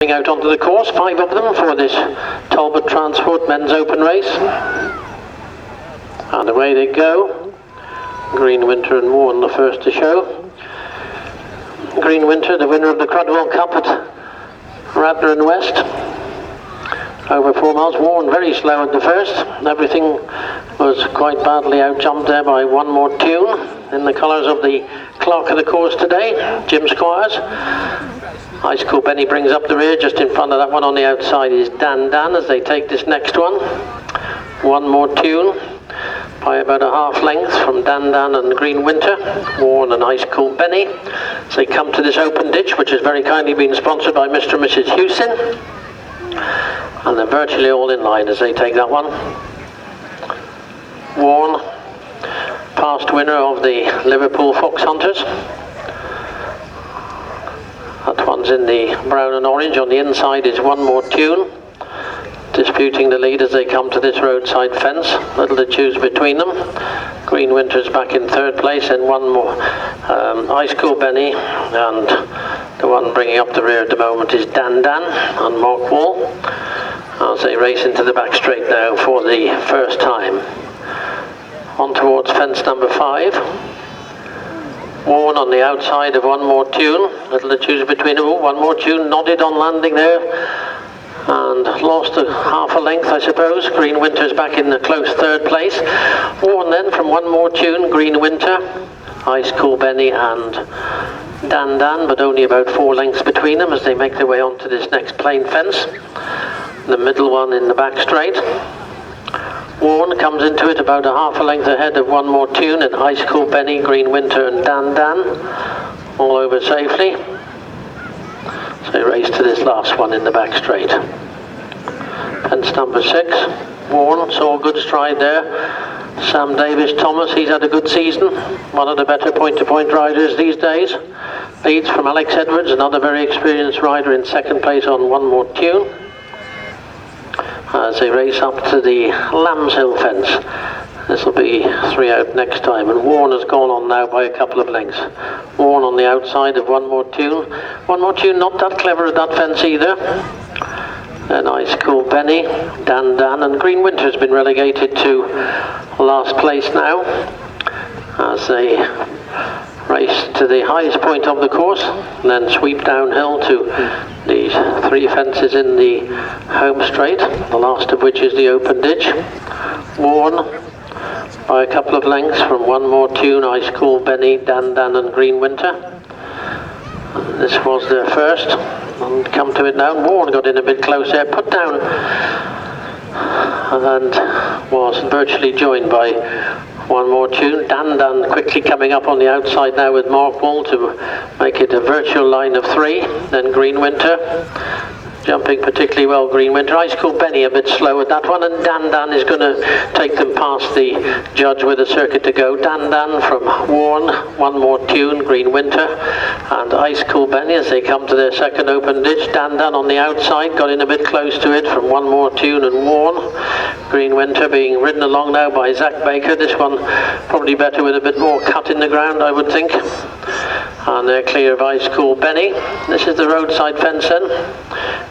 coming out onto the course, 5 of them for this Talbot Transport Men's Open race. And away they go. Green Winter and Warren the first to show. Green Winter, the winner of the Crudwell Cup at Radnor and West. Over 4 miles. Warren very slow at the first. Everything was quite badly out jumped there by One More Tune in the colours of the clerk of the course today, Jim Squires. Ice Cool Benny brings up the rear. Just in front of that one on the outside is Dan Dan as they take this next one. One More Tune by about a half length from Dan Dan and Green Winter. Warren and Ice Cool Benny as they come to this open ditch, which has very kindly been sponsored by Mr. and Mrs. Hewson. And they're virtually all in line as they take that one. Warren, past winner of the Liverpool Fox Hunters. That one's in the brown and orange. On the inside is One More Tune, disputing the lead as they come to this roadside fence. Little to choose between them. Green Winter's back in 3rd place, and one more Ice Cool Benny, and the one bringing up the rear at the moment is Dan Dan and Mark Wall as they race into the back straight now for the first time. On towards fence number 5. Warren on the outside of One More Tune. Little to choose between them. One More Tune nodded on landing there and lost half a length, I suppose. Green Winter's back in the close 3rd place. Warren then from One More Tune, Green Winter, Ice Cool Benny and Dan Dan, but only about 4 lengths between them as they make their way onto this next plain fence. The middle one in the back straight. Warren comes into it about a half a length ahead of One More Tune, and Ice Cool Benny, Green Winter and Dan Dan all over safely. So they race to this last one in the back straight. Fence number 6. Warren saw a good stride there. Sam Davis Thomas, he's had a good season. One of the better point-to-point riders these days. Leads from Alex Edwards, another very experienced rider, in 2nd place on One More Tune. As they race up to the Lambs Hill fence. This will be 3 out next time, and Warren has gone on now by a couple of lengths. Warren on the outside of One More Tune. One More Tune not that clever at that fence either. Then Ice Cool Benny, Dan Dan, and Green Winter's been relegated to last place now as they race to the highest point of the course and then sweep downhill to these 3 fences in the home straight, the last of which is the open ditch. Warren by a couple of lengths from One More Tune, Ice Cool Benny, Dan Dan and Green Winter. This was their first, and come to it now. Warren got in a bit close there, put down, and was virtually joined by One More Tune. Dan Dan quickly coming up on the outside now with Mark Wall to make it a virtual line of 3. Then Green Winter, jumping particularly well, Green Winter. Ice Cool Benny a bit slow at that one, and Dan Dan is going to take them past the judge with a circuit to go. Dan Dan from Warren, One More Tune, Green Winter, and Ice Cool Benny as they come to their 2nd open ditch. Dan Dan on the outside, got in a bit close to it from One More Tune and Warren. Green Winter being ridden along now by Zach Baker. This one probably better with a bit more cut in the ground, I would think. And they're clear of Ice Cool Benny. This is the roadside fence then.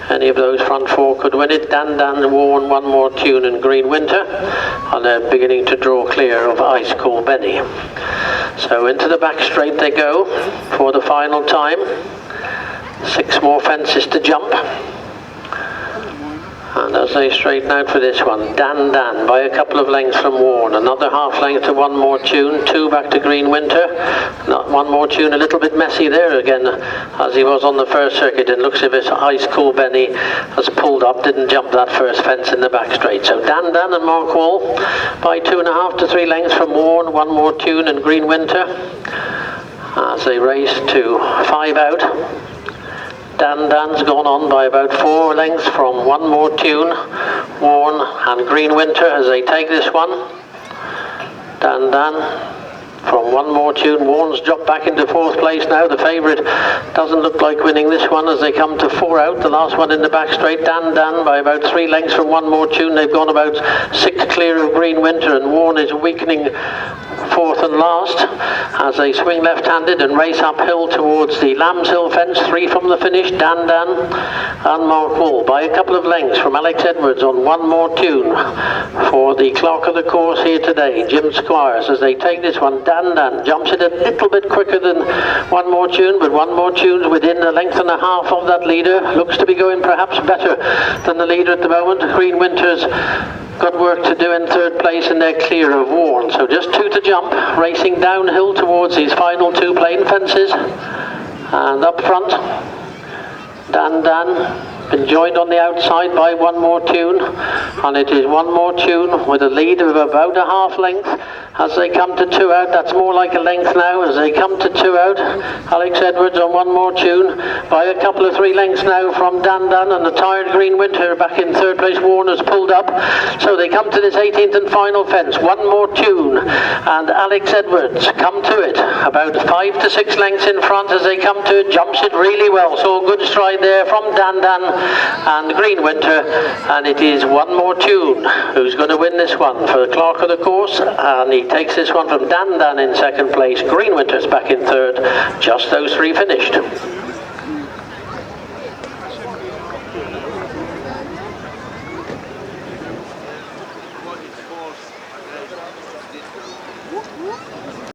Any of those front 4 could win it. Dan Dan, Warren, One More Tune and Green Winter. And they're beginning to draw clear of Ice Cool Benny. So into the back straight they go for the final time. 6 more fences to jump. And as they straighten out for this one, Dan Dan by a couple of lengths from Warren, another half length to One More Tune, 2 back to Green Winter. One More Tune a little bit messy there again, as he was on the first circuit, and looks as if Ice Cool Benny has pulled up, didn't jump that first fence in the back straight. So Dan Dan and Mark Wall by 2.5 to 3 lengths from Warren, One More Tune and Green Winter as they race to 5 out. Dan Dan's gone on by about 4 lengths from One More Tune, Warren and Green Winter as they take this one. Dan Dan from One More Tune. Warren's dropped back into 4th place now. The favourite doesn't look like winning this one as they come to 4 out. The last one in the back straight. Dan Dan by about 3 lengths from One More Tune. They've gone about 6 clear of Green Winter, and Warren is weakening fourth and last, as they swing left-handed and race uphill towards the Lamb's Hill fence. 3 from the finish, Dan and Mark Wall by a couple of lengths from Alex Edwards on One More Tune for the clerk of the course here today, Jim Squires. As they take this one, Dan jumps it a little bit quicker than One More Tune, but One More Tune's within a length and a half of that leader. Looks to be going perhaps better than the leader at the moment. Green Winter's got work to do in third place, and they're clear of Warren. So just 2 to jump, racing downhill towards these final 2 plain fences. And up front, Dan been joined on the outside by One More Tune, and it is One More Tune with a lead of about a half length as they come to 2 out. That's more like a length now as they come to 2 out. Alex Edwards on One More Tune by a couple of 3 lengths now from Dan, and the tired Green Winter back in third place. Warner's pulled up, so they come to this 18th and final fence. One More Tune and Alex Edwards come to it about 5 to 6 lengths in front as they come to it. Jumps it really well, so a good stride there from Dan and Green Winter, and it is One More Tune who's going to win this one for the clerk of the course, and he takes this one from Dan in second place. Green Winter's back in third. Just those 3 finished.